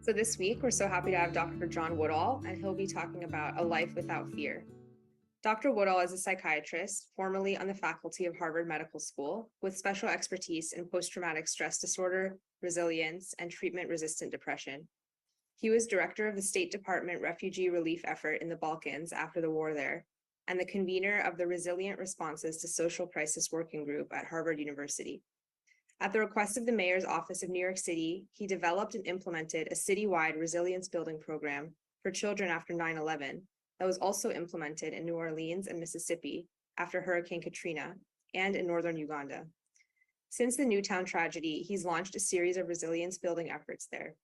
So this week, we're so happy to have Dr. John Woodall, and he'll be talking about a life without fear. Dr. Woodall is a psychiatrist, formerly on the faculty of Harvard Medical School, with special expertise in post-traumatic stress disorder, resilience, and treatment-resistant depression. He was director of the State Department refugee relief effort in the Balkans after the war there, and the convener of the Resilient Responses to Social Crisis Working Group at Harvard University. At the request of the mayor's office of New York City, he developed and implemented a citywide resilience building program for children after 9/11 that was also implemented in New Orleans and Mississippi after Hurricane Katrina and in northern Uganda. Since the Newtown tragedy, he's launched a series of resilience building efforts there.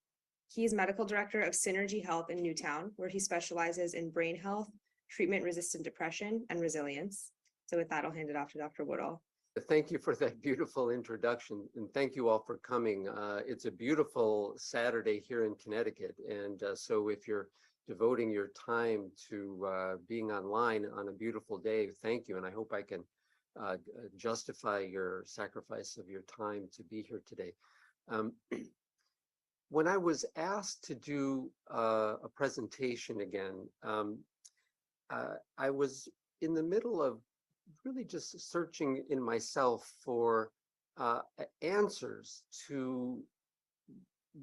He is medical director of Synergy Health in Newtown, where he specializes in brain health, treatment-resistant depression, and resilience. So with that, I'll hand it off to Dr. Woodall. Thank you for that beautiful introduction, and thank you all for coming. It's a beautiful Saturday here in Connecticut, and so if you're devoting your time to being online on a beautiful day, thank you, and I hope I can justify your sacrifice of your time to be here today. When I was asked to do a presentation again, I was in the middle of really just searching in myself for answers to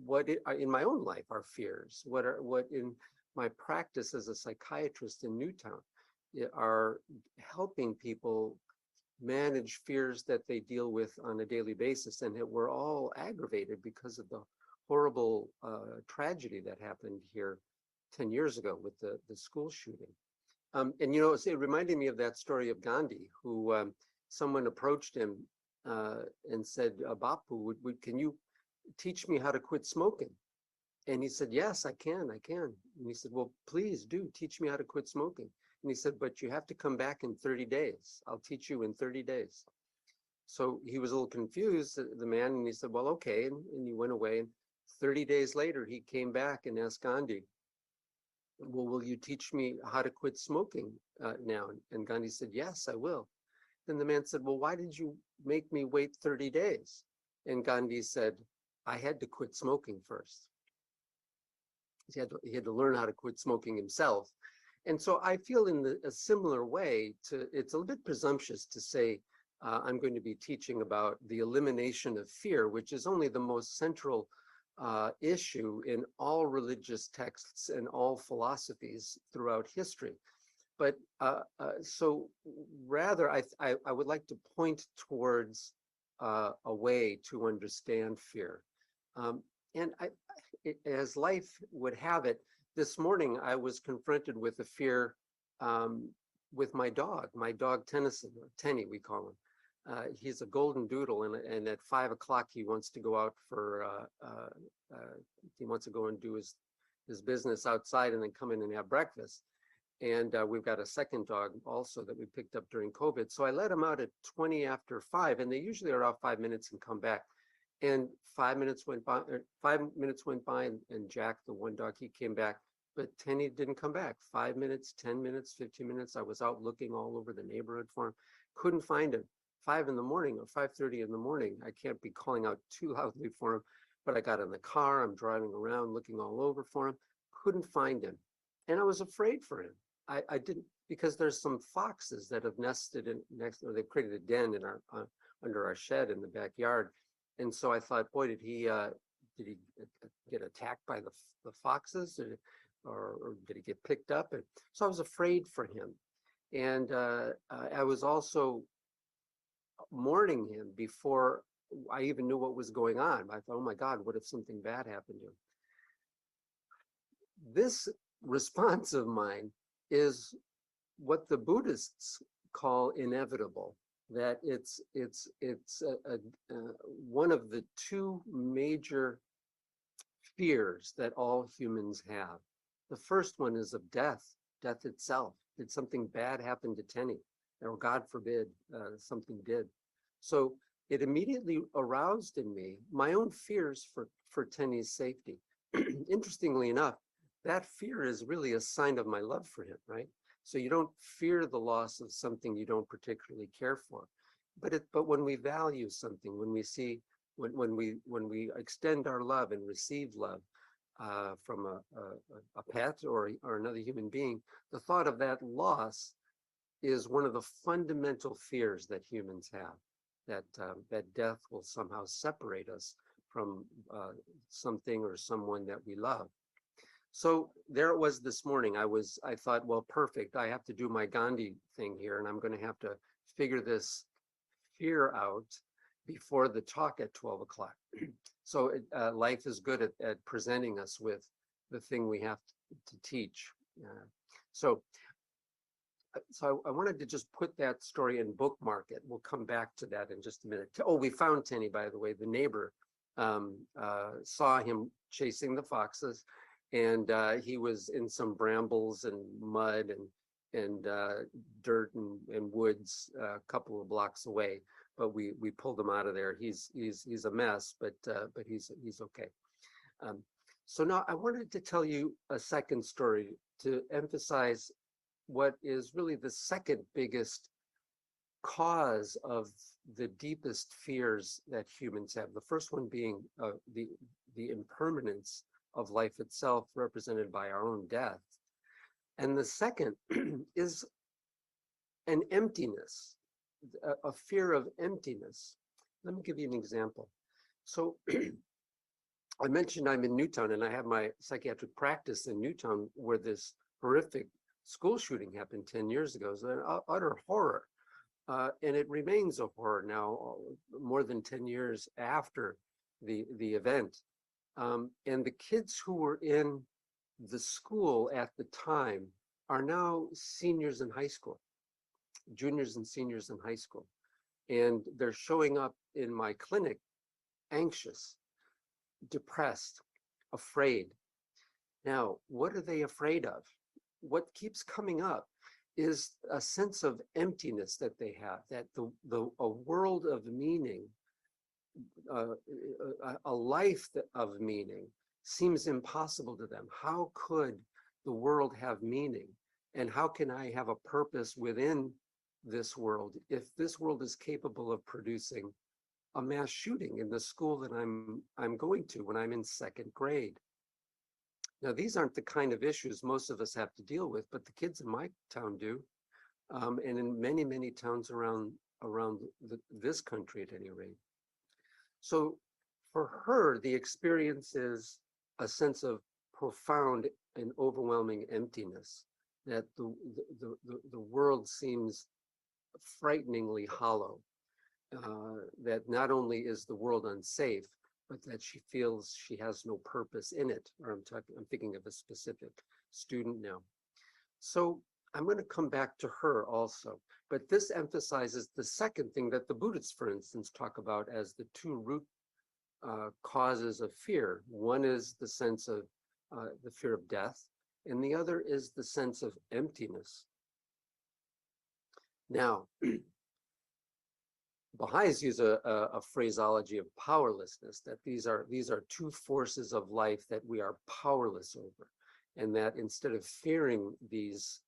what in my own life are fears, what in my practice as a psychiatrist in Newtown are helping people manage fears that they deal with on a daily basis, and that we're all aggravated because of the horrible tragedy that happened here 10 years ago with the school shooting. And it reminded me of that story of Gandhi, who someone approached him and said, Bapu, can you teach me how to quit smoking? And he said, yes, I can. And he said, well, please do teach me how to quit smoking. And he said, but you have to come back in 30 days. I'll teach you in 30 days. So he was a little confused, the man, and he said, well, okay. And he went away. And 30 days later, he came back and asked Gandhi, well, will you teach me how to quit smoking now? And Gandhi said, yes, I will. Then the man said, well, why did you make me wait 30 days? And Gandhi said, I had to quit smoking first. He had to learn how to quit smoking himself. And so I feel in a similar way, it's a little bit presumptuous to say, I'm going to be teaching about the elimination of fear, which is only the most central issue in all religious texts and all philosophies throughout history. But so rather, I would like to point towards a way to understand fear. And as life would have it, this morning I was confronted with a fear with my dog Tennyson, or Tenny we call him. He's a golden doodle, and at 5 o'clock he wants to go out for he wants to go and do his business outside and then come in and have breakfast. And we've got a second dog also that we picked up during COVID. So I let him out at 20 after 5, and they usually are out 5 minutes and come back. And 5 minutes went by, and Jack, the one dog, he came back, but Tenny didn't come back. 5 minutes, 10 minutes, 15 minutes. I was out looking all over the neighborhood for him, couldn't find him. 5 in the morning or 5:30 in the morning. I can't be calling out too loudly for him, but I got in the car, I'm driving around looking all over for him, couldn't find him. And I was afraid for him. I didn't, because there's some foxes that have nested in next, or they've created a den in our under our shed in the backyard. And so I thought, boy, did he get attacked by the foxes, or did he get picked up? And so I was afraid for him. And I was also mourning him before I even knew what was going on. I thought, oh my God, what if something bad happened to him? This response of mine is what the Buddhists call inevitable, that it's one of the two major fears that all humans have. The first one is of death itself. Did something bad happen to Tenny? Or God forbid, something did. So it immediately aroused in me my own fears for Tenny's safety. Interestingly enough, that fear is really a sign of my love for him, right? So you don't fear the loss of something you don't particularly care for. But when we value something, when we see, when we extend our love and receive love, from a pet or another human being, the thought of that loss is one of the fundamental fears that humans have, that death will somehow separate us from something or someone that we love. So there it was this morning. I thought, well, perfect. I have to do my Gandhi thing here, and I'm going to have to figure this fear out before the talk at 12 o'clock. So life is good at presenting us with the thing we have to teach. So I wanted to just put that story and bookmark it. We'll come back to that in just a minute. Oh, we found Tenny, by the way. The neighbor saw him chasing the foxes, and he was in some brambles and mud and dirt and woods a couple of blocks away. But we pulled him out of there. He's a mess, but he's okay. So now I wanted to tell you a second story to emphasize what is really the second biggest cause of the deepest fears that humans have. The first one being the impermanence of life itself, represented by our own death. And the second is an emptiness, a fear of emptiness. Let me give you an example. So I mentioned I'm in Newtown, and I have my psychiatric practice in Newtown, where this horrific school shooting happened 10 years ago. It's an utter horror. And it remains a horror now, more than 10 years after the event. And the kids who were in the school at the time are now seniors in high school, juniors and seniors in high school. And they're showing up in my clinic anxious, depressed, afraid. Now, what are they afraid of? What keeps coming up is a sense of emptiness that they have, that a world of meaning, a life of meaning seems impossible to them. How could the world have meaning? And how can I have a purpose within this world if this world is capable of producing a mass shooting in the school that I'm going to when I'm in second grade? Now, these aren't the kind of issues most of us have to deal with, but the kids in my town do, and in many, many towns around this country at any rate. So for her, the experience is a sense of profound and overwhelming emptiness, that the world seems frighteningly hollow, that not only is the world unsafe, but that she feels she has no purpose in it. Or I'm thinking of a specific student now. So I'm going to come back to her also, but this emphasizes the second thing that the Buddhists, for instance, talk about as the two root causes of fear. One is the sense of the fear of death, and the other is the sense of emptiness. Now, Baha'is use a phraseology of powerlessness, that these are two forces of life that we are powerless over, and that instead of fearing these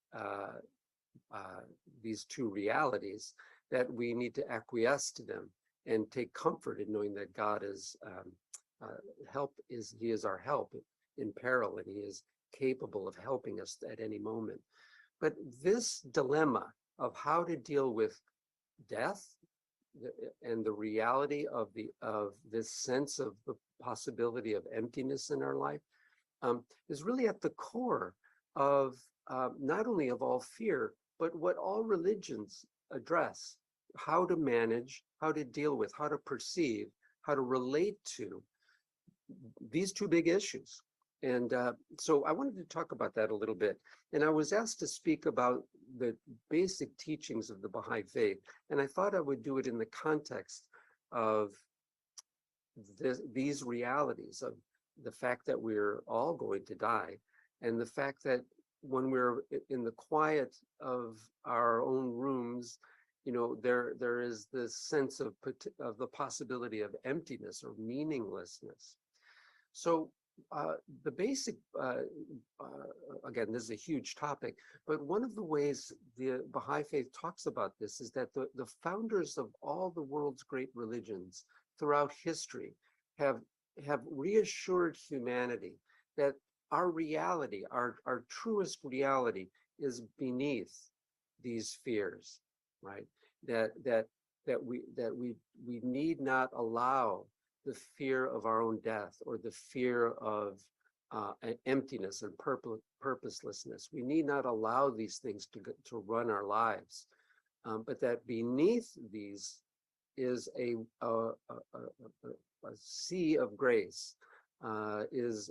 two realities, that we need to acquiesce to them and take comfort in knowing that God is He is our help in peril, and He is capable of helping us at any moment. But this dilemma of how to deal with death and the reality of this sense of the possibility of emptiness in our life is really at the core of not only of all fear, but what all religions address: how to manage, how to deal with, how to perceive, how to relate to these two big issues. And so I wanted to talk about that a little bit. And I was asked to speak about the basic teachings of the Baha'i faith. And I thought I would do it in the context of these realities, of the fact that we're all going to die, and the fact that when we're in the quiet of our own rooms, there is this sense of the possibility of emptiness or meaninglessness. So the basic, again, this is a huge topic, but one of the ways the Baha'i faith talks about this is that the founders of all the world's great religions throughout history have reassured humanity that our reality, our truest reality is beneath these fears, right? That we need not allow the fear of our own death or the fear of emptiness and purposelessness. We need not allow these things to run our lives, but that beneath these is a sea of grace, is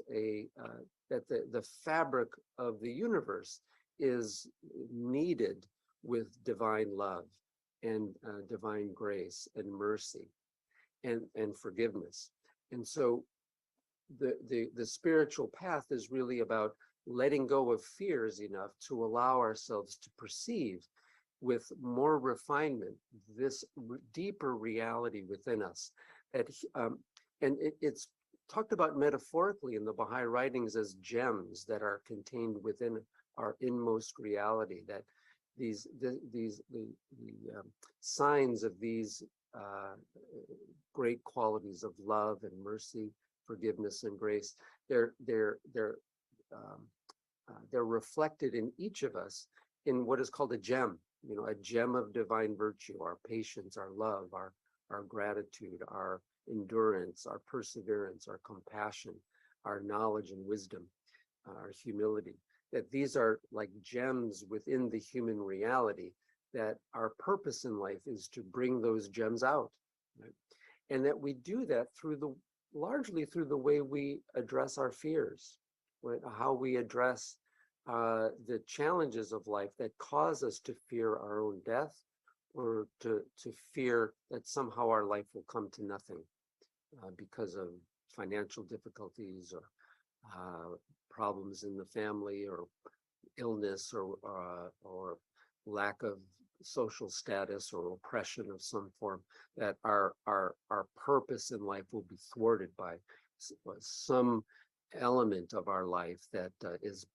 that the fabric of the universe is kneaded with divine love and divine grace and mercy and forgiveness. And so the spiritual path is really about letting go of fears enough to allow ourselves to perceive with more refinement this deeper reality within us. That it's talked about metaphorically in the Baha'i writings as gems that are contained within our inmost reality. That the signs of these great qualities of love and mercy, forgiveness and grace, they're reflected in each of us in what is called a gem. A gem of divine virtue: our patience, our love, our gratitude, our endurance, our perseverance, our compassion, our knowledge and wisdom, our humility. That these are like gems within the human reality, that our purpose in life is to bring those gems out, right? And that we do that largely through the way we address our fears, right? How we address the challenges of life that cause us to fear our own death, or to fear that somehow our life will come to nothing because of financial difficulties or problems in the family, or illness, or lack of social status or oppression of some form. That our purpose in life will be thwarted by some element of our life that is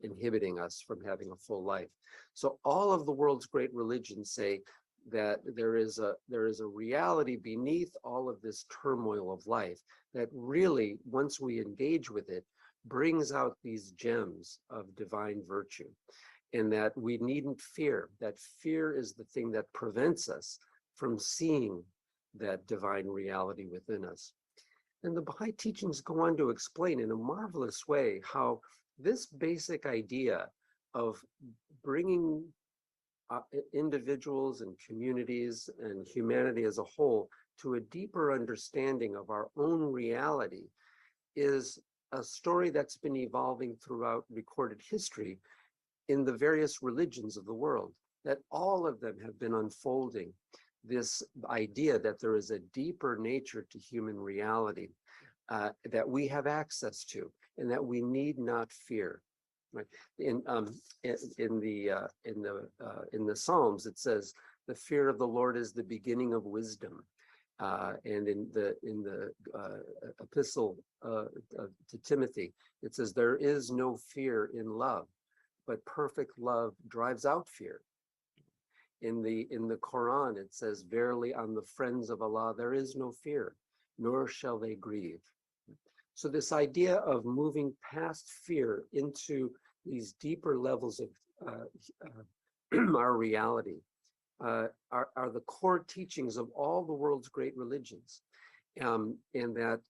inhibiting us from having a full life. So all of the world's great religions say that there is a reality beneath all of this turmoil of life that really, once we engage with it, brings out these gems of divine virtue, and that we needn't fear. That fear is the thing that prevents us from seeing that divine reality within us. And the Baha'i teachings go on to explain in a marvelous way how this basic idea of bringing individuals and communities and humanity as a whole to a deeper understanding of our own reality is a story that's been evolving throughout recorded history in the various religions of the world. That all of them have been unfolding this idea that there is a deeper nature to human reality that we have access to, and that we need not fear. Right? In the Psalms, it says, "The fear of the Lord is the beginning of wisdom." And in the epistle to Timothy, it says, "There is no fear in love, but perfect love drives out fear." In the Quran, it says, "Verily on the friends of Allah there is no fear, nor shall they grieve." So this idea of moving past fear into these deeper levels of our reality are the core teachings of all the world's great religions, and that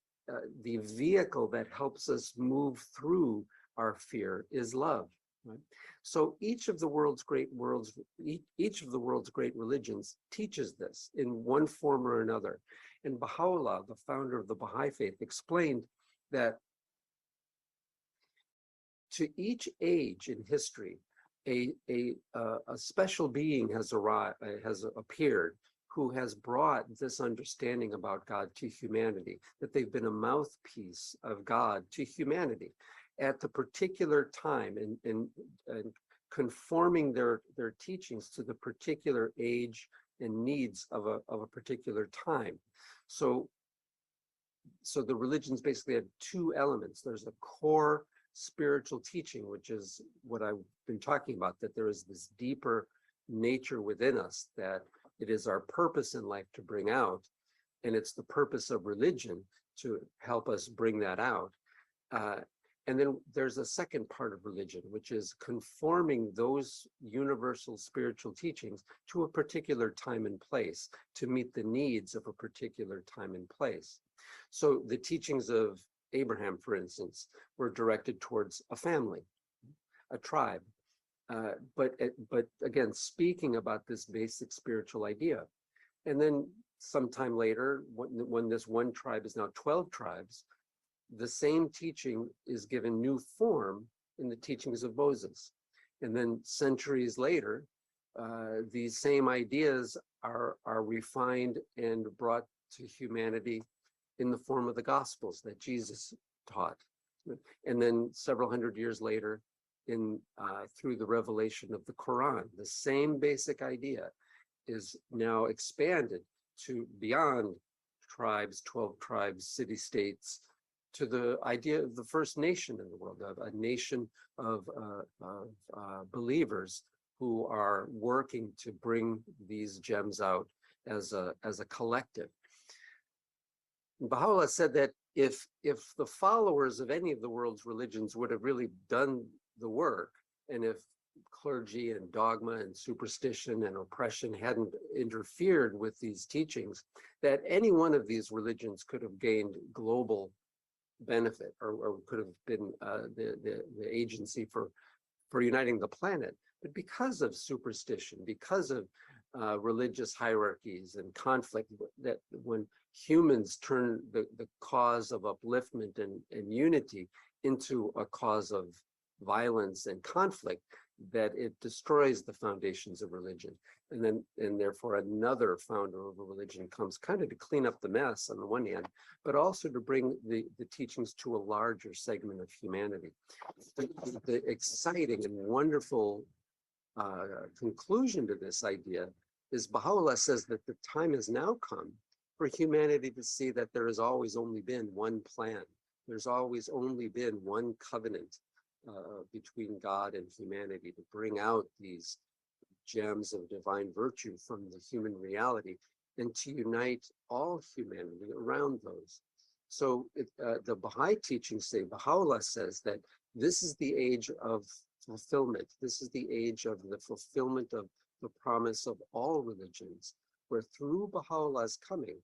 the vehicle that helps us move through our fear is love. Right? So each of the world's great religions teaches this in one form or another. And Baha'u'llah, the founder of the Baha'i faith, explained that to each age in history, a special being has appeared who has brought this understanding about God to humanity, that they've been a mouthpiece of God to humanity at the particular time, and conforming their teachings to the particular age and needs of a particular time. So the religions basically have two elements. There's a core spiritual teaching, which is what I've been talking about, that there is this deeper nature within us, that it is our purpose in life to bring out, and it's the purpose of religion to help us bring that out. Uh, and then there's a second part of religion, which is conforming those universal spiritual teachings to a particular time and place to meet the needs of a particular time and place. So the teachings of Abraham, for instance, were directed towards a family, a tribe. But again, speaking about this basic spiritual idea. And then sometime later, when this one tribe is now 12 tribes, the same teaching is given new form in the teachings of Moses. And then centuries later, these same ideas are refined and brought to humanity in the form of the Gospels that Jesus taught. And then several hundred years later, through the revelation of the Quran, the same basic idea is now expanded to beyond tribes, 12 tribes, city-states, to the idea of the first nation in the world, of a nation of believers who are working to bring these gems out as a collective. Baha'u'llah said that if the followers of any of the world's religions would have really done the work, and if clergy and dogma and superstition and oppression hadn't interfered with these teachings, that any one of these religions could have gained global benefit, or could have been the agency for uniting the planet. But because of superstition, because of religious hierarchies and conflict, that when humans turn the cause of upliftment and unity into a cause of violence and conflict, that it destroys the foundations of religion. And therefore another founder of a religion comes kind of to clean up the mess on the one hand, but also to bring the teachings to a larger segment of humanity. The exciting and wonderful conclusion to this idea is Baha'u'llah says that the time has now come for humanity to see that there has always only been one plan. There's always only been one covenant between God and humanity to bring out these gems of divine virtue from the human reality and to unite all humanity around those. So the Baha'i teachings say, Baha'u'llah says that this is the age of fulfillment. This is the age of the fulfillment of the promise of all religions, where through Baha'u'llah's coming,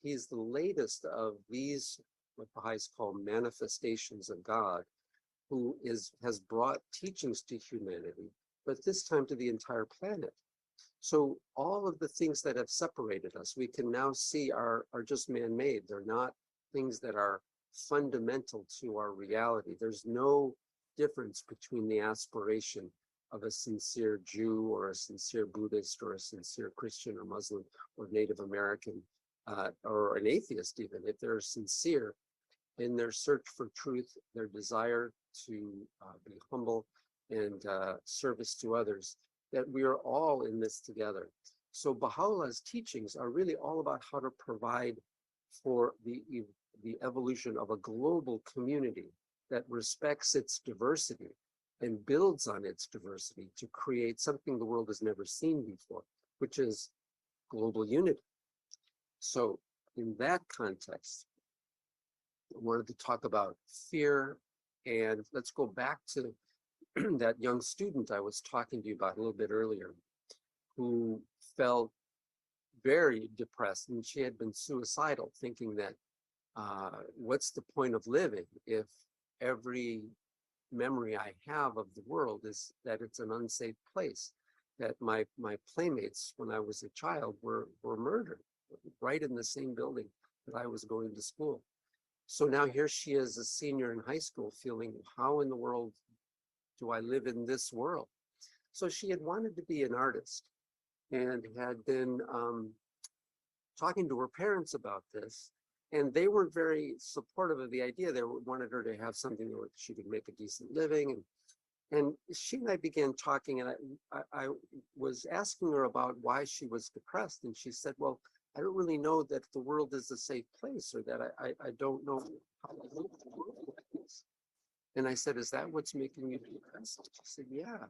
he's the latest of these, what Baha'is call manifestations of God, who has brought teachings to humanity, but this time to the entire planet. So all of the things that have separated us, we can now see are just man-made. They're not things that are fundamental to our reality. There's no difference between the aspiration of a sincere Jew or a sincere Buddhist or a sincere Christian or Muslim or Native American or an atheist even. If they're sincere in their search for truth, their desire to be humble and service to others, that we are all in this together. So Baha'u'llah's teachings are really all about how to provide for the evolution of a global community that respects its diversity and builds on its diversity to create something the world has never seen before, which is global unity. So in that context, I wanted to talk about fear, and let's go back to that young student I was talking to you about a little bit earlier, who felt very depressed, and she had been suicidal, thinking that what's the point of living if every memory I have of the world is that it's an unsafe place, that my playmates when I was a child were murdered right in the same building that I was going to school. So now here she is, a senior in high school, feeling, how in the world do I live in this world? So she had wanted to be an artist and had been talking to her parents about this, and they weren't very supportive of the idea. They wanted her to have something where she could make a decent living. And she and I began talking, and I was asking her about why she was depressed. And she said, well, I don't really know that the world is a safe place, or that I don't know how to live in the world like this. And I said, is that what's making you depressed? She said, yeah.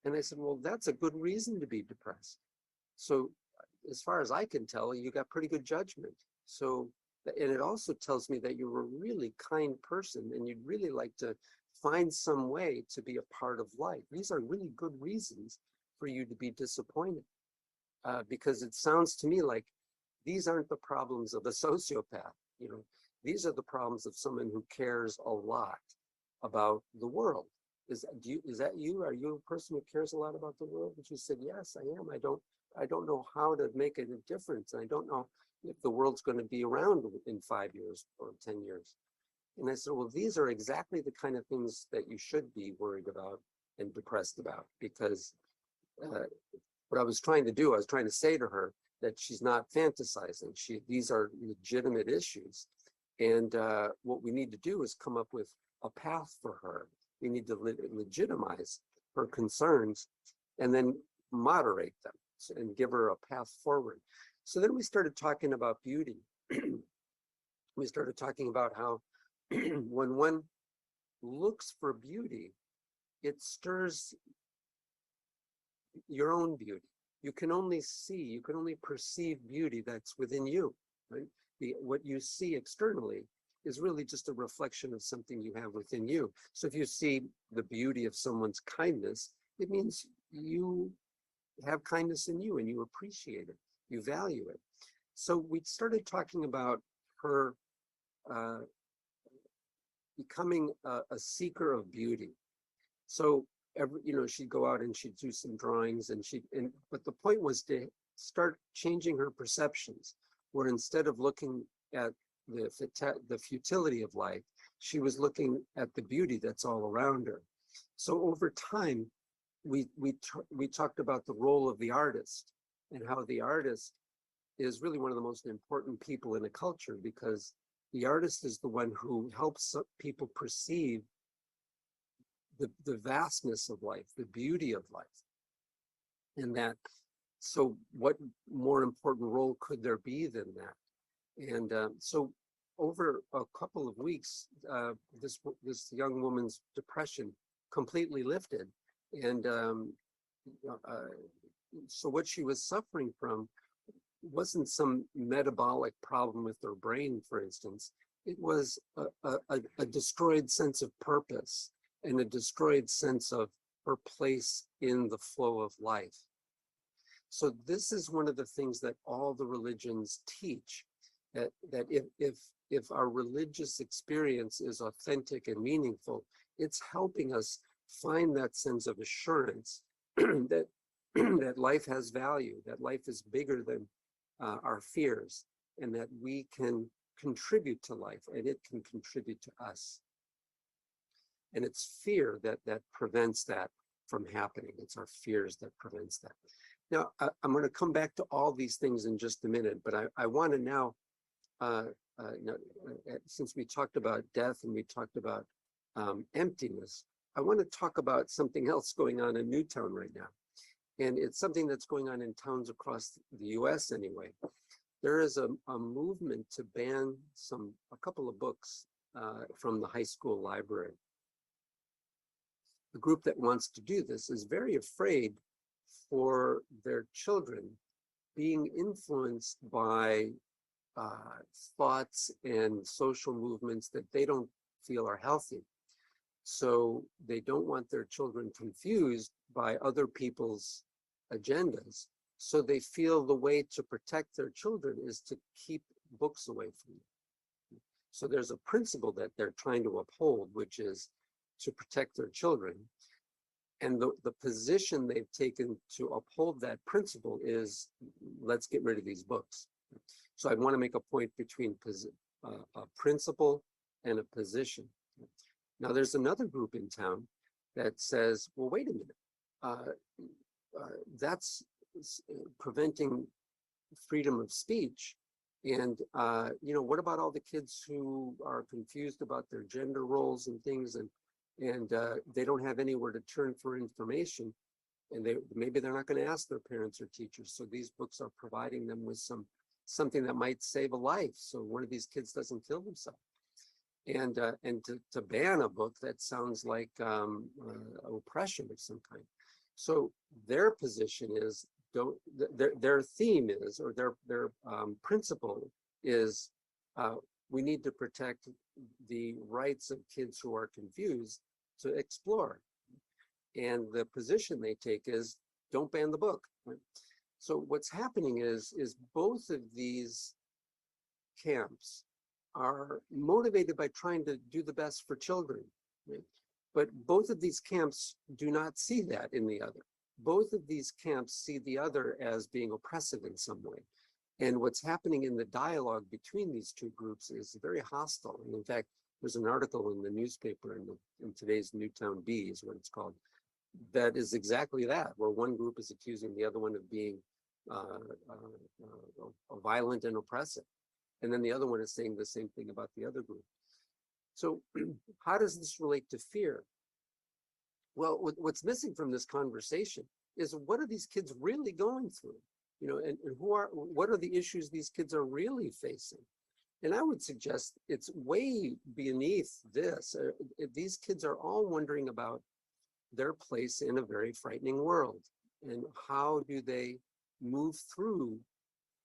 And I said, well, that's a good reason to be depressed. So as far as I can tell, you got pretty good judgment. So And it also tells me that you're a really kind person and you'd really like to find some way to be a part of life. These are really good reasons for you to be disappointed, because it sounds to me like these aren't the problems of a sociopath. These are the problems of someone who cares a lot about the world. Is that you? Are you a person who cares a lot about the world? And she said, yes, I am. I don't know how to make it a difference. I don't know if the world's going to be around in 5 years or 10 years. And I said, well, these are exactly the kind of things that you should be worried about and depressed about, because what I was trying to do, I was trying to say to her that she's not fantasizing. These are legitimate issues. And what we need to do is come up with a path for her. We need to legitimize her concerns and then moderate them and give her a path forward. So then we started talking about beauty. We started talking about how when one looks for beauty, it stirs your own beauty. You can only perceive beauty that's within you, right? What you see externally is really just a reflection of something you have within you. So if you see the beauty of someone's kindness, it means you have kindness in you and you appreciate it, you value it. So we started talking about her becoming a seeker of beauty. So she'd go out and she'd do some drawings, but the point was to start changing her perceptions, where instead of looking at the futility of life, she was looking at the beauty that's all around her. So over time, we talked about the role of the artist and how the artist is really one of the most important people in a culture, because the artist is the one who helps people perceive the vastness of life, the beauty of life. And so what more important role could there be than that? And so over a couple of weeks, this young woman's depression completely lifted. And so what she was suffering from wasn't some metabolic problem with her brain, for instance. It was a destroyed sense of purpose and a destroyed sense of her place in the flow of life. So this is one of the things that all the religions teach, that if our religious experience is authentic and meaningful, it's helping us find that sense of assurance that that life has value, that life is bigger than our fears, and that we can contribute to life and it can contribute to us. And it's fear that prevents that from happening. It's our fears that prevents that. Now, I'm going to come back to all these things in just a minute, but I want to now, since we talked about death and we talked about emptiness, I want to talk about something else going on in Newtown right now. And it's something that's going on in towns across the US anyway. There is a movement to ban a couple of books from the high school library. The group that wants to do this is very afraid for their children being influenced by thoughts and social movements that they don't feel are healthy. So they don't want their children confused by other people's agendas. So they feel the way to protect their children is to keep books away from them. So there's a principle that they're trying to uphold, which is to protect their children. And the position they've taken to uphold that principle is, let's get rid of these books. So I want to make a point between a principle and a position. Now, there's another group in town that says, well, wait a minute, that's preventing freedom of speech. And, what about all the kids who are confused about their gender roles and things, and they don't have anywhere to turn for information, and maybe they're not going to ask their parents or teachers. So these books are providing them with something that might save a life, so one of these kids doesn't kill themselves. And to ban a book, that sounds like oppression of some kind. So their position is, their theme is, or their principle is, Uh, we need to protect the rights of kids who are confused to explore. And the position they take is don't ban the book. Right? So what's happening is both of these camps are motivated by trying to do the best for children. Right? But both of these camps do not see that in the other. Both of these camps see the other as being oppressive in some way. And what's happening in the dialogue between these two groups is very hostile. And in fact, there's an article in the newspaper in today's Newtown Bee is what it's called, that is exactly that, where one group is accusing the other one of being violent and oppressive. And then the other one is saying the same thing about the other group. So how does this relate to fear? Well, what's missing from this conversation is what are these kids really going through? You know, and what are the issues these kids are really facing? And I would suggest it's way beneath this. These kids are all wondering about their place in a very frightening world. And how do they move through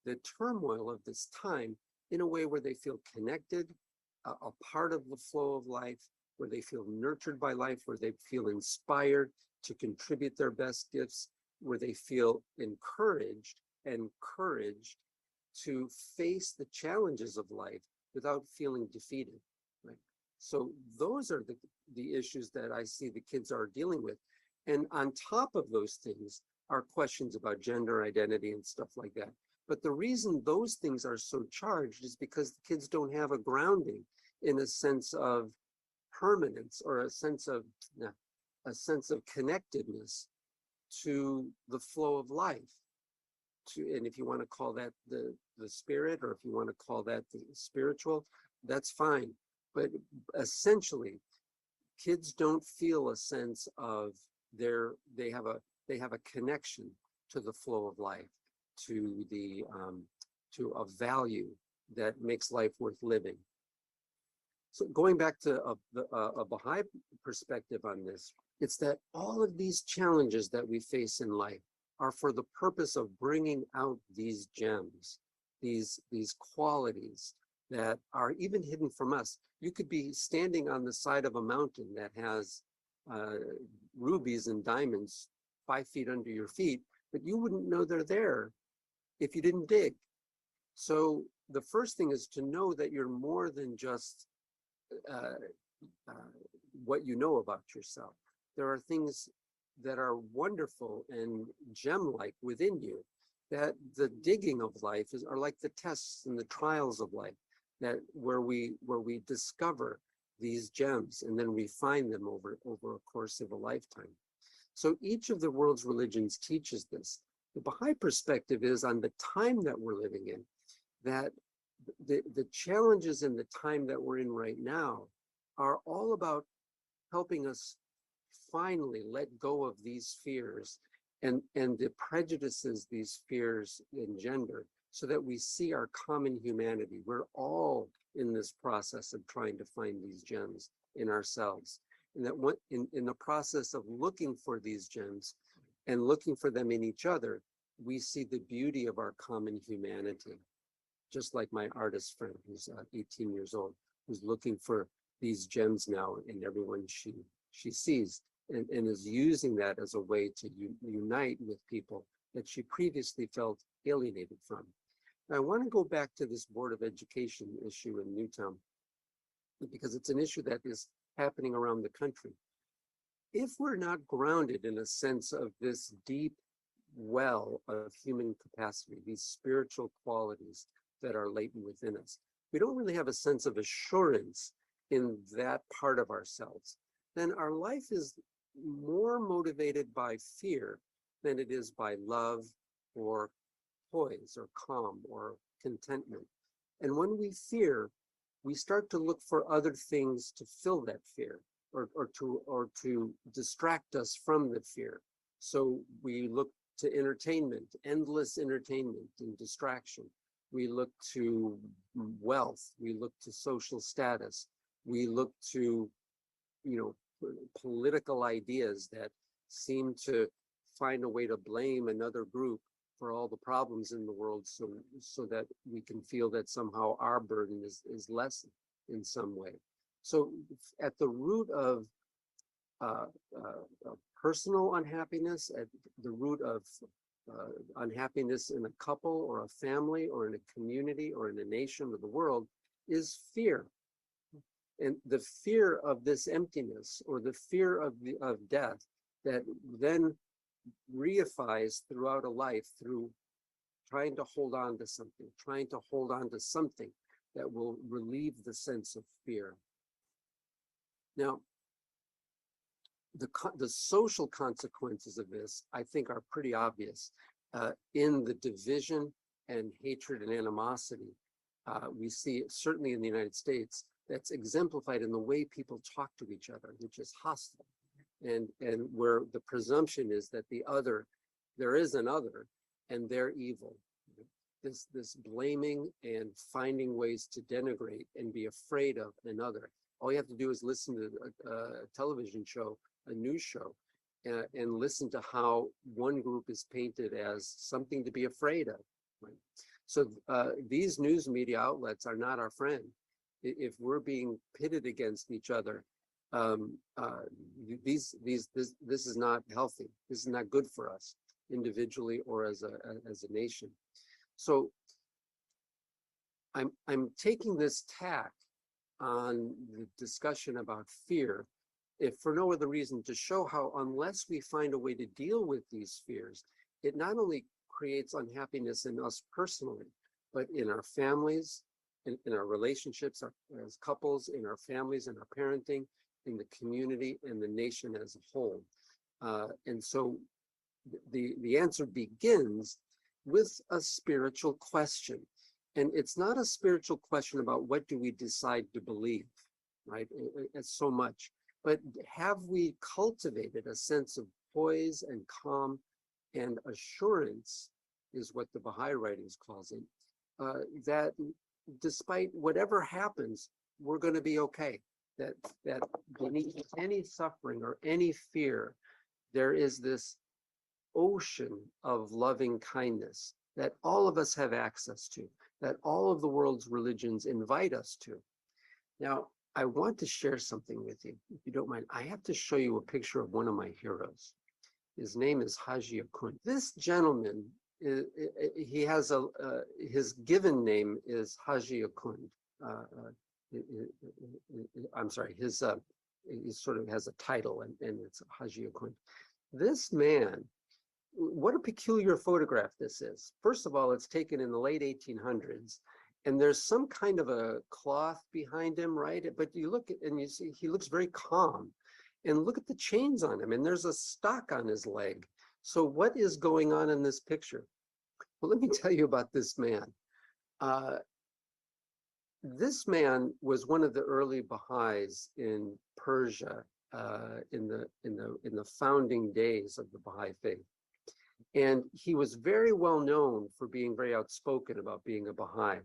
the turmoil of this time in a way where they feel connected, a part of the flow of life, where they feel nurtured by life, where they feel inspired to contribute their best gifts, where they feel encouraged and encouraged to face the challenges of life without feeling defeated, right? So those are the issues that I see the kids are dealing with. And on top of those things are questions about gender identity and stuff like that. But the reason those things are so charged is because the kids don't have a grounding in a sense of permanence or a sense of connectedness to the flow of life. And if you want to call that the spirit, or if you want to call that the spiritual, that's fine. But essentially, kids don't feel a sense of they have a connection to the flow of life, to a value that makes life worth living. So going back to a Baha'i perspective on this, it's that all of these challenges that we face in life are for the purpose of bringing out these gems, these qualities that are even hidden from us. You could be standing on the side of a mountain that has rubies and diamonds 5 feet under your feet, but you wouldn't know they're there if you didn't dig. So the first thing is to know that you're more than just what you know about yourself. There are things that are wonderful and gem-like within you, that the digging of life are like the tests and the trials of life, that where we discover these gems and then refine them over a course of a lifetime. So each of the world's religions teaches this. The Baha'i perspective is on the time that we're living in, that the challenges in the time that we're in right now are all about helping us finally let go of these fears and the prejudices these fears engender, so that we see our common humanity. We're all in this process of trying to find these gems in ourselves. And that in the process of looking for these gems and looking for them in each other, we see the beauty of our common humanity. Just like my artist friend who's 18 years old, who's looking for these gems now in everyone she sees, and is using that as a way to unite with people that she previously felt alienated from. Now, I want to go back to this Board of Education issue in Newtown, because it's an issue that is happening around the country. If we're not grounded in a sense of this deep well of human capacity, these spiritual qualities that are latent within us, we don't really have a sense of assurance in that part of ourselves, then our life is more motivated by fear than it is by love or poise or calm or contentment. And when we fear, we start to look for other things to fill that fear, or to distract us from the fear. So we look to entertainment, endless entertainment and distraction. We look to wealth. We look to social status. We look to, political ideas that seem to find a way to blame another group for all the problems in the world, so that we can feel that somehow our burden is lessened in some way. So at the root of personal unhappiness, at the root of unhappiness in a couple or a family or in a community or in a nation or the world, is fear. And the fear of this emptiness, or the fear of death, that then reifies throughout a life through trying to hold on to something, that will relieve the sense of fear. Now, the social consequences of this, I think, are pretty obvious in the division and hatred and animosity. We see, certainly in the United States, that's exemplified in the way people talk to each other, which is hostile, and where the presumption is that there is an other, and they're evil. This blaming and finding ways to denigrate and be afraid of another. All you have to do is listen to a television show, a news show, and listen to how one group is painted as something to be afraid of. Right? So these news media outlets are not our friend. If we're being pitted against each other, this is not healthy. This is not good for us individually or as a nation. So I'm taking this tack on the discussion about fear, if for no other reason, to show how unless we find a way to deal with these fears, it not only creates unhappiness in us personally, but in our families, in our relationships as couples, in our families, in our parenting, in the community, and the nation as a whole. And so the answer begins with a spiritual question. And it's not a spiritual question about what do we decide to believe, right? It's so much. But have we cultivated a sense of poise and calm and assurance, is what the Baha'i writings calls it, that despite whatever happens, we're going to be okay. That beneath any suffering or any fear, there is this ocean of loving kindness that all of us have access to, that all of the world's religions invite us to. Now, I want to share something with you, if you don't mind. I have to show you a picture of one of my heroes. His name is Haji Akund. This gentleman, he has his given name is Haji Akund. I'm sorry, he sort of has a title, and it's Haji Akund. This man, what a peculiar photograph this is. First of all, it's taken in the late 1800s, and there's some kind of a cloth behind him, right? But you look at, and you see he looks very calm. And look at the chains on him, and there's a stock on his leg. So what is going on in this picture? Well, let me tell you about this man. This man was one of the early Baha'is in Persia in the founding days of the Baha'i faith. And he was very well known for being very outspoken about being a Baha'i.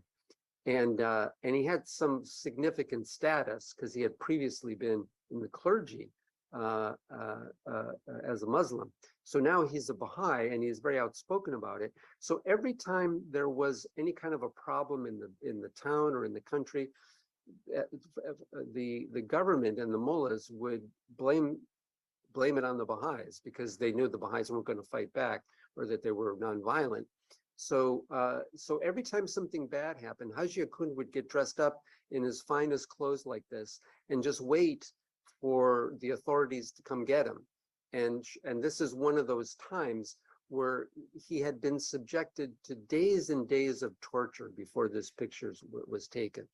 And he had some significant status because he had previously been in the clergy as a Muslim. So now he's a Baha'i, and he's very outspoken about it. So every time there was any kind of a problem in the town or in the country, the government and the mullahs would blame it on the Baha'is, because they knew the Baha'is weren't going to fight back, or that they were nonviolent. So every time something bad happened, Haji Akund would get dressed up in his finest clothes like this and just wait for the authorities to come get him. And this is one of those times where he had been subjected to days and days of torture before this picture was taken.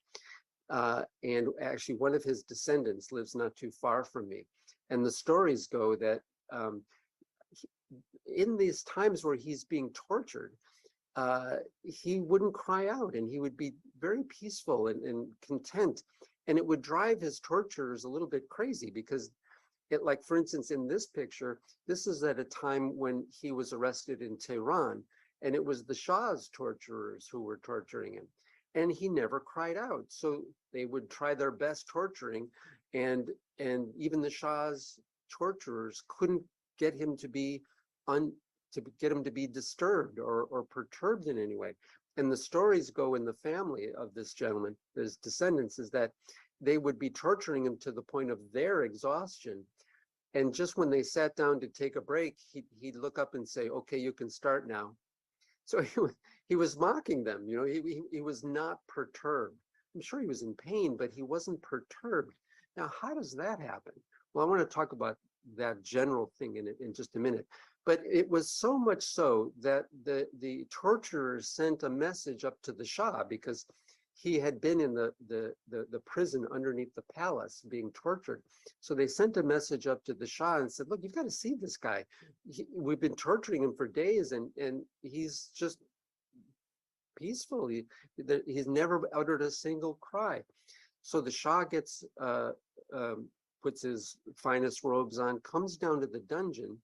And actually, one of his descendants lives not too far from me. And the stories go that in these times where he's being tortured, he wouldn't cry out, and he would be very peaceful and content. And it would drive his torturers a little bit crazy, because it, like, for instance, in this picture, this is at a time when he was arrested in Tehran, and it was the Shah's torturers who were torturing him. And he never cried out. So they would try their best torturing, and even the Shah's torturers couldn't get him to be to get him to be disturbed or perturbed in any way. And the stories go in the family of this gentleman, his descendants, is that they would be torturing him to the point of their exhaustion. And just when they sat down to take a break, he'd look up and say, okay, you can start now. So he was mocking them, you know, he was not perturbed. I'm sure he was in pain, but he wasn't perturbed. Now, how does that happen? Well, I want to talk about that general thing in just a minute. But it was so much so that the torturers sent a message up to the Shah, because he had been in the prison underneath the palace being tortured. So they sent a message up to the Shah and said, look, you've got to see this guy. We've been torturing him for days, and he's just peaceful. He's never uttered a single cry. So the Shah gets puts his finest robes on, comes down to the dungeon,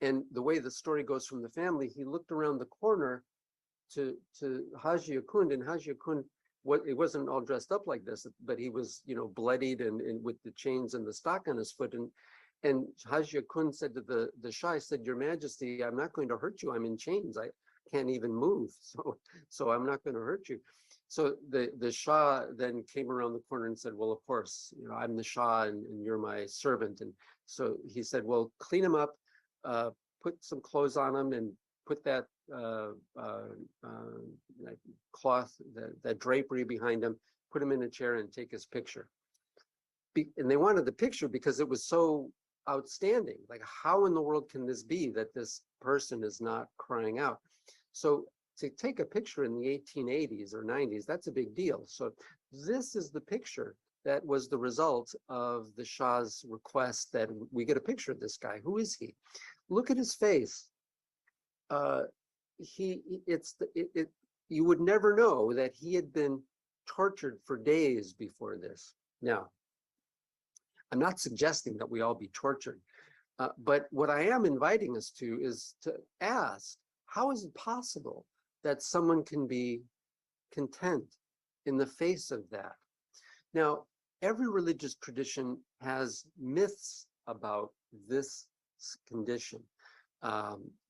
and the way the story goes from the family, he looked around the corner to Haji Akund, and Haji Akund, it wasn't all dressed up like this, but he was, you know, bloodied and with the chains and the stock on his foot. And Haji Akund said to the Shah, I said, Your Majesty, I'm not going to hurt you. I'm in chains. I can't even move. So I'm not going to hurt you. So the Shah then came around the corner and said, well, of course, you know, I'm the Shah and you're my servant. And so he said, well, clean him up, put some clothes on him, and put that cloth, that drapery behind him, put him in a chair and take his picture. And they wanted the picture because it was so outstanding. Like, how in the world can this be that this person is not crying out? So to take a picture in the 1880s or 90s, that's a big deal. So this is the picture that was the result of the Shah's request that we get a picture of this guy. Who is he? Look at his face. You would never know that he had been tortured for days before this. Now, I'm not suggesting that we all be tortured, but what I am inviting us to is to ask, how is it possible that someone can be content in the face of that? Now, every religious tradition has myths about this condition.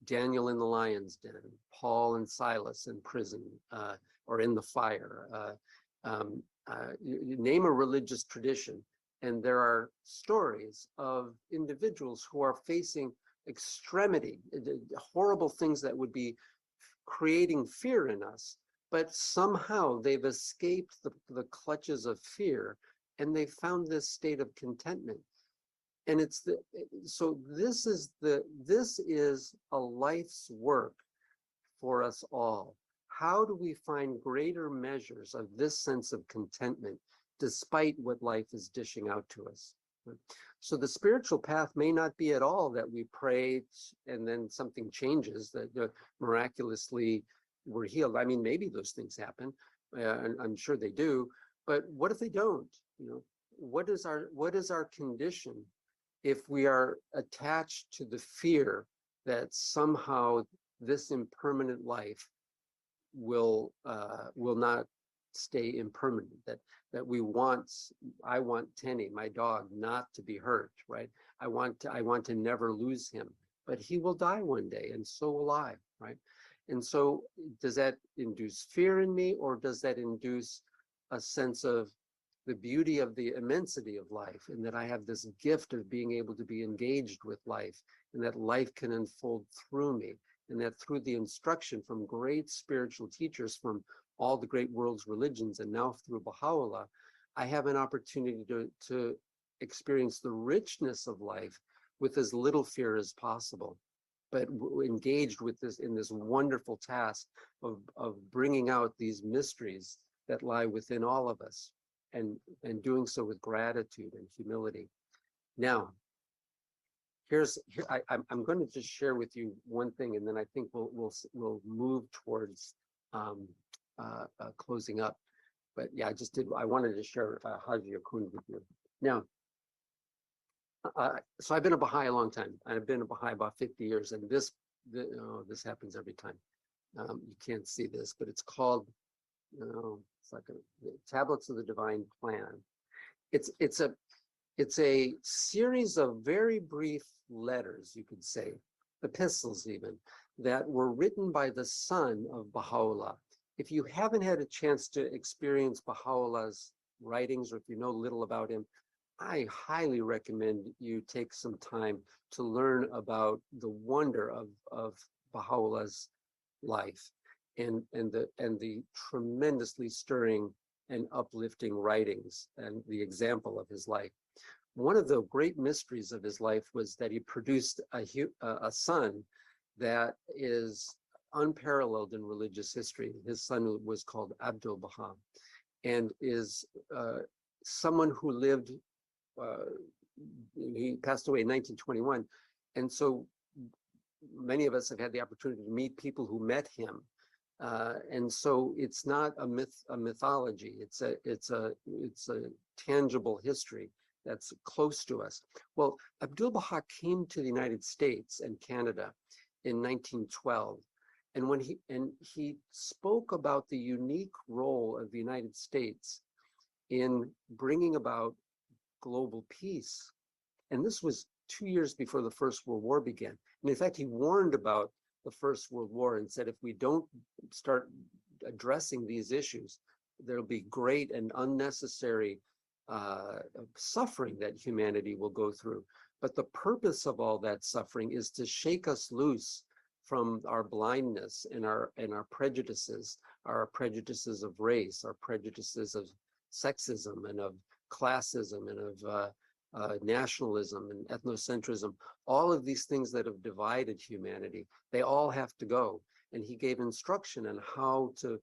Daniel in the lion's den, Paul and Silas in prison or in the fire. You name a religious tradition, and there are stories of individuals who are facing extremity, horrible things that would be creating fear in us, but somehow they've escaped the clutches of fear, and they found this state of contentment. And so this is a life's work for us all. How do we find greater measures of this sense of contentment despite what life is dishing out to us? So the spiritual path may not be at all that we pray and then something changes, that miraculously we're healed. I mean, maybe those things happen, and I'm sure they do. But what if they don't? You know, what is our condition if we are attached to the fear that somehow this impermanent life will not stay impermanent, that I want Tenny, my dog, not to be hurt, right? I want to never lose him, but he will die one day, and so will I, right? And so does that induce fear in me, or does that induce a sense of the beauty of the immensity of life, and that I have this gift of being able to be engaged with life, and that life can unfold through me, and that through the instruction from great spiritual teachers from all the great world's religions, and now through Baha'u'llah, I have an opportunity to experience the richness of life with as little fear as possible, but engaged with this in this wonderful task of bringing out these mysteries that lie within all of us, and doing so with gratitude and humility. Now, I'm going to just share with you one thing, and then I think we'll move towards closing up. But yeah, I wanted to share Haji Akund with you. Now, so I've been a Baha'i a long time. I've been a Baha'i about 50 years, and this happens every time. You can't see this, but it's called, it's like Tablets of the Divine Plan. It's a series of very brief letters, you could say, epistles even, that were written by the son of Baha'u'llah. If you haven't had a chance to experience Baha'u'llah's writings, or if you know little about him, I highly recommend you take some time to learn about the wonder of Baha'u'llah's life and the tremendously stirring and uplifting writings and the example of his life. One of the great mysteries of his life was that he produced a son that is unparalleled in religious history. His son was called Abdul Baha, and is someone who lived, he passed away in 1921. And so many of us have had the opportunity to meet people who met him. And so it's not a mythology. It's a tangible history that's close to us. Well, Abdul Baha came to the United States and Canada in 1912. And when he spoke about the unique role of the United States in bringing about global peace. And this was 2 years before the First World War began. And in fact, he warned about the First World War and said, if we don't start addressing these issues, there'll be great and unnecessary suffering that humanity will go through. But the purpose of all that suffering is to shake us loose from our blindness and our prejudices of race, our prejudices of sexism and of classism and of nationalism and ethnocentrism. All of these things that have divided humanity, they all have to go. And he gave instruction on how to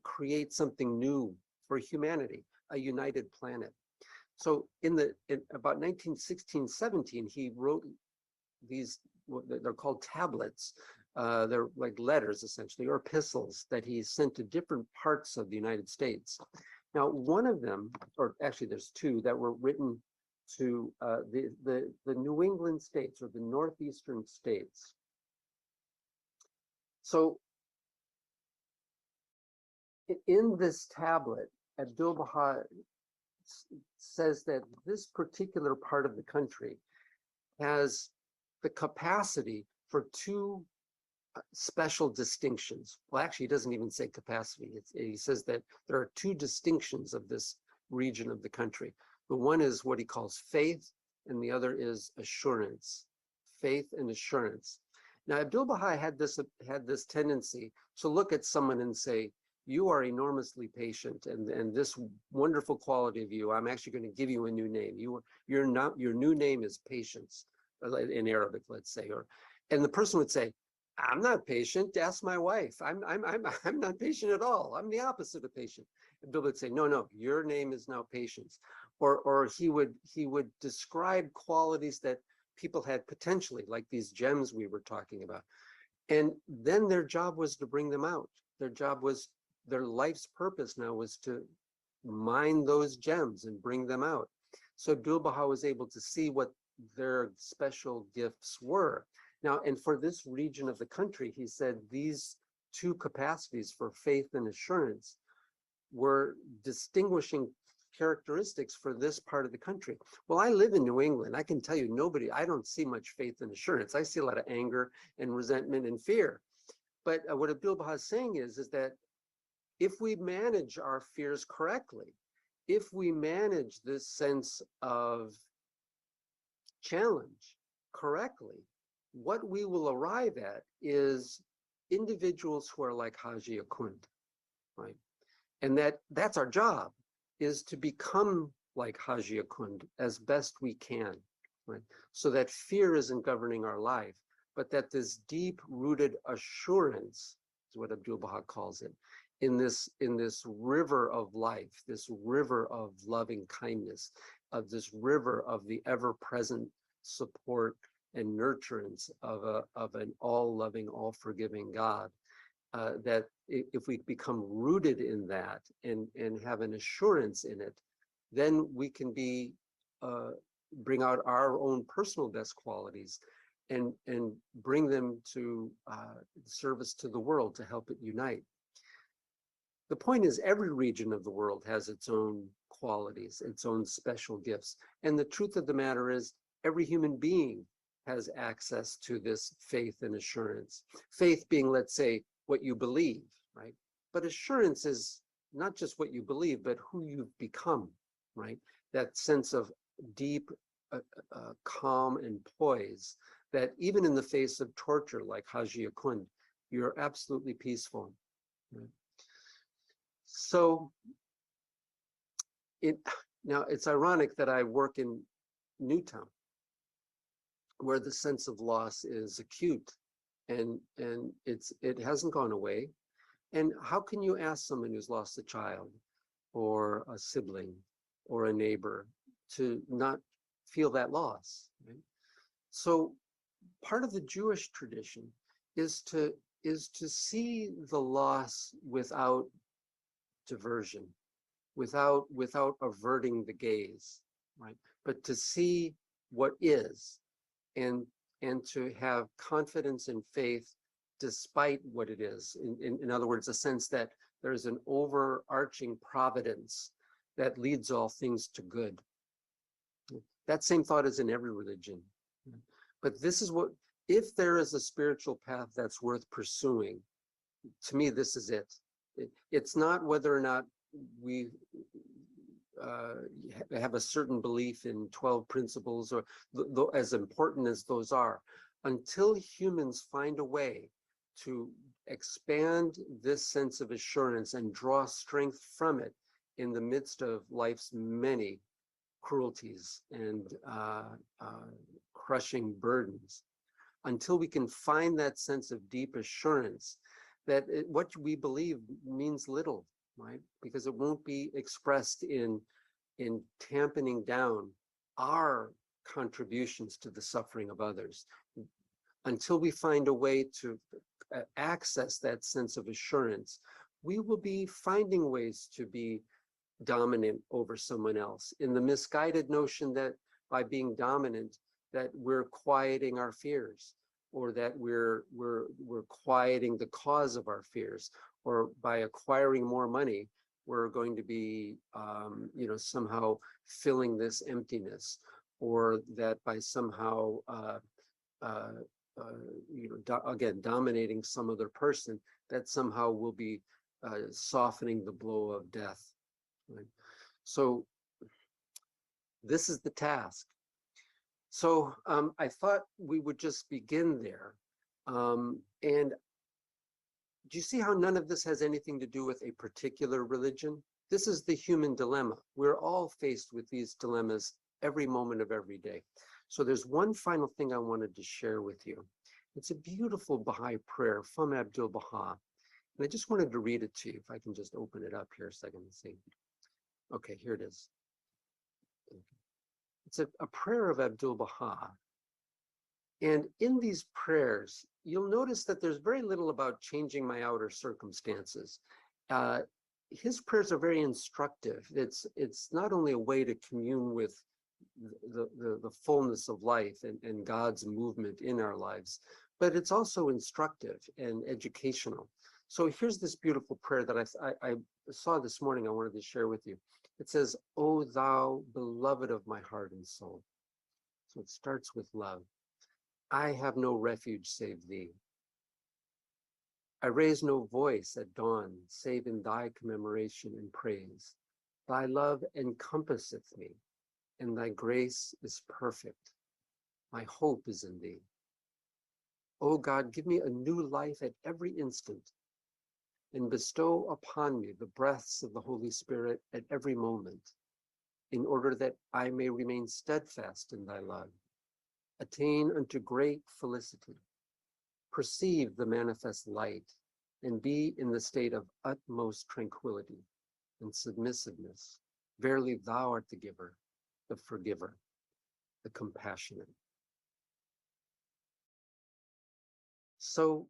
create something new for humanity, a united planet. So in about 1916-17, he wrote these, they're called tablets. They're like letters, essentially, or epistles that he sent to different parts of the United States. Now, one of them, or actually there's two, that were written to the New England states, or the northeastern states. So in this tablet, Abdul Baha says that this particular part of the country has the capacity for two special distinctions. Well, actually, he doesn't even say capacity. He says that there are two distinctions of this region of the country. The one is what he calls faith, and the other is assurance. Faith and assurance. Now, Abdul Baha had this tendency to look at someone and say, you are enormously patient, and this wonderful quality of you, I'm actually going to give you a new name. Your new name is patience, in Arabic, let's say. And the person would say, I'm not patient. Ask my wife. I'm not patient at all. I'm the opposite of patient. And Bill would say, no, your name is now patience. Or he would describe qualities that people had potentially, like these gems we were talking about. And then their job was to bring them out. Their life's purpose now was to mine those gems and bring them out. So Abdul Baha was able to see what their special gifts were. Now, and for this region of the country, he said these two capacities for faith and assurance were distinguishing characteristics for this part of the country. Well, I live in New England. I can tell you, I don't see much faith and assurance. I see a lot of anger and resentment and fear. But what Abdul Baha is saying is that if we manage our fears correctly, if we manage this sense of challenge correctly, what we will arrive at is individuals who are like Haji Akund, right? And that's our job, is to become like Haji Akund as best we can, right? So that fear isn't governing our life, but that this deep-rooted assurance is what Abdul Baha calls it, in this river of life, this river of loving kindness, of this river of the ever-present support and nurturance of an all-loving, all-forgiving God. That if we become rooted in that and have an assurance in it, then we can bring out our own personal best qualities and bring them to service to the world to help it unite. The point is, every region of the world has its own qualities, its own special gifts. And the truth of the matter is, every human being has access to this faith and assurance. Faith being, let's say, what you believe, right? But assurance is not just what you believe, but who you've become, right? That sense of deep calm and poise that even in the face of torture like Haji Akund, you're absolutely peaceful. Right? So now it's ironic that I work in Newtown, where the sense of loss is acute and it hasn't gone away. And how can you ask someone who's lost a child or a sibling or a neighbor to not feel that loss? Right? So part of the Jewish tradition is to see the loss without diversion, without averting the gaze, right? But to see what is, and to have confidence and faith despite what it is. In other words, a sense that there's an overarching providence that leads all things to good. That same thought is in every religion. But this is what, if there is a spiritual path that's worth pursuing, to me, this is it. It's not whether or not we have a certain belief in 12 principles, or as important as those are. Until humans find a way to expand this sense of assurance and draw strength from it in the midst of life's many cruelties and crushing burdens, until we can find that sense of deep assurance that what we believe means little, right? Because it won't be expressed in tamping down our contributions to the suffering of others. Until we find a way to access that sense of assurance, we will be finding ways to be dominant over someone else, in the misguided notion that by being dominant, that we're quieting our fears, or that we're quieting the cause of our fears, or by acquiring more money, we're going to be, somehow filling this emptiness, or that by somehow, again, dominating some other person, that somehow will be softening the blow of death. Right? So this is the task. So I thought we would just begin there. And do you see how none of this has anything to do with a particular religion? This is the human dilemma. We're all faced with these dilemmas every moment of every day. So there's one final thing I wanted to share with you. It's a beautiful Baha'i prayer from Abdul Baha. And I just wanted to read it to you. If I can just open it up here a second and see. Okay, here it is. It's a prayer of Abdul Baha. And in these prayers, you'll notice that there's very little about changing my outer circumstances. His prayers are very instructive. It's not only a way to commune with the fullness of life and God's movement in our lives, but it's also instructive and educational. So here's this beautiful prayer that I saw this morning I wanted to share with you. It says, "O thou beloved of my heart and soul." So it starts with love. "I have no refuge save thee. I raise no voice at dawn save in thy commemoration and praise. Thy love encompasseth me, and thy grace is perfect. My hope is in thee. O God, give me a new life at every instant, and bestow upon me the breaths of the Holy Spirit at every moment, in order that I may remain steadfast in thy love, attain unto great felicity, perceive the manifest light, and be in the state of utmost tranquility and submissiveness. Verily thou art the giver, the forgiver, the compassionate." So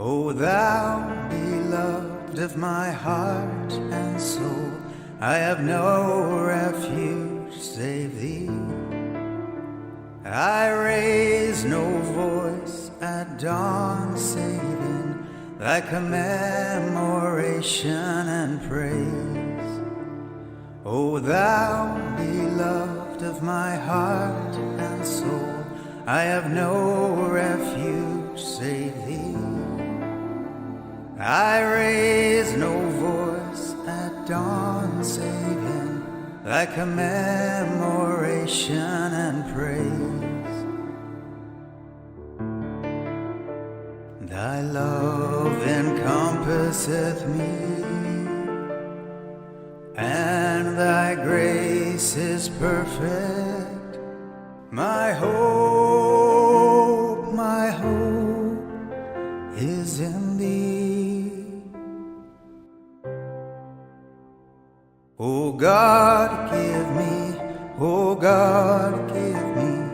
O thou beloved of my heart and soul, I have no refuge save thee. I raise no voice at dawn save in thy commemoration and praise. O thou beloved of my heart and soul, I have no refuge save thee. I raise no voice at dawn save in thy commemoration and praise. Thy love encompasseth me, and thy grace is perfect. My hope is in thee. O God, give me, O God, give me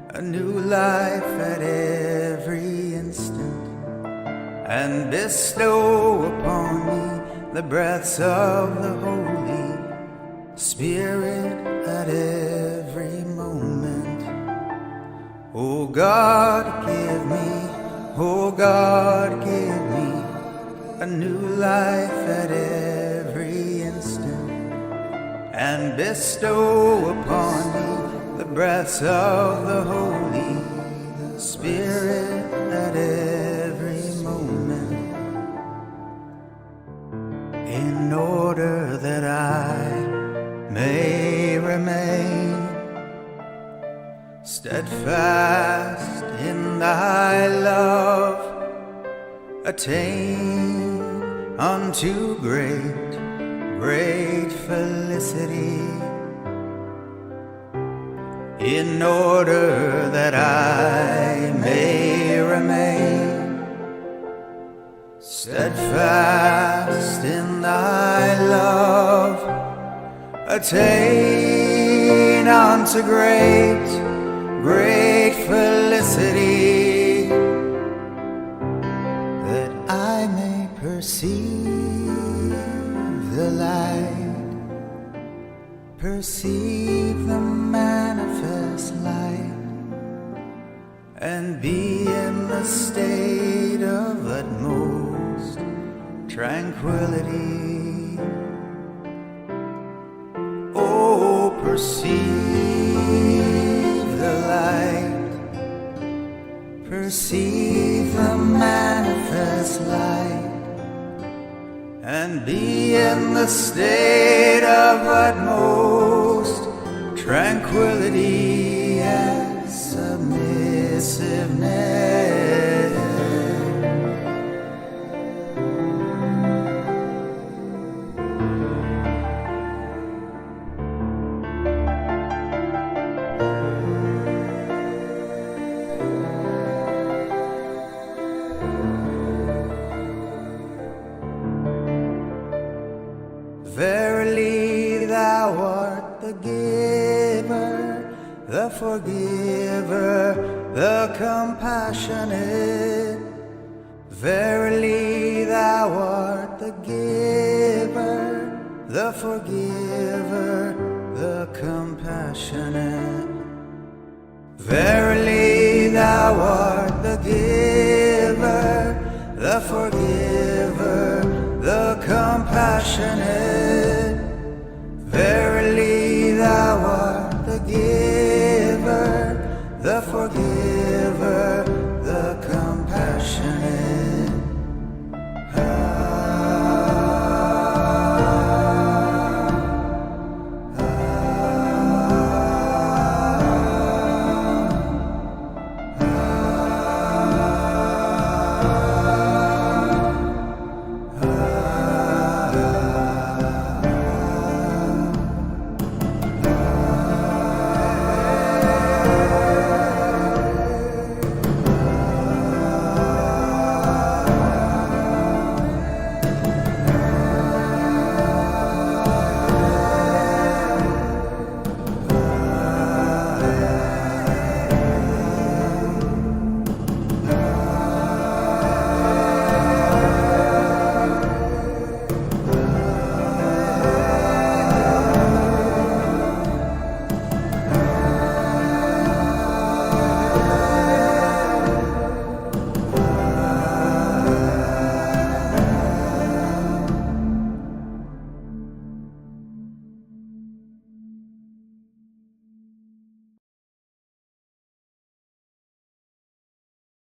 a new life at every instant, and bestow upon me the breaths of the Holy Spirit at every moment. O God, give me, O God, give me a new life at every instant, and bestow upon me the breaths of the Holy Spirit at every moment, in order that I may remain steadfast in thy love, attain unto great felicity, in order that I may remain steadfast in thy love, attain unto great felicity, that I may perceive the light, perceive the manifest light, and be in the state of utmost tranquility. Oh, perceive the light, perceive the manifest light, and be in the state of utmost tranquility and submissiveness. Verily thou art the giver, the forgiver, the compassionate. Verily thou art the giver, the forgiver, the compassionate. Verily thou art the giver, the forgiver, the compassionate.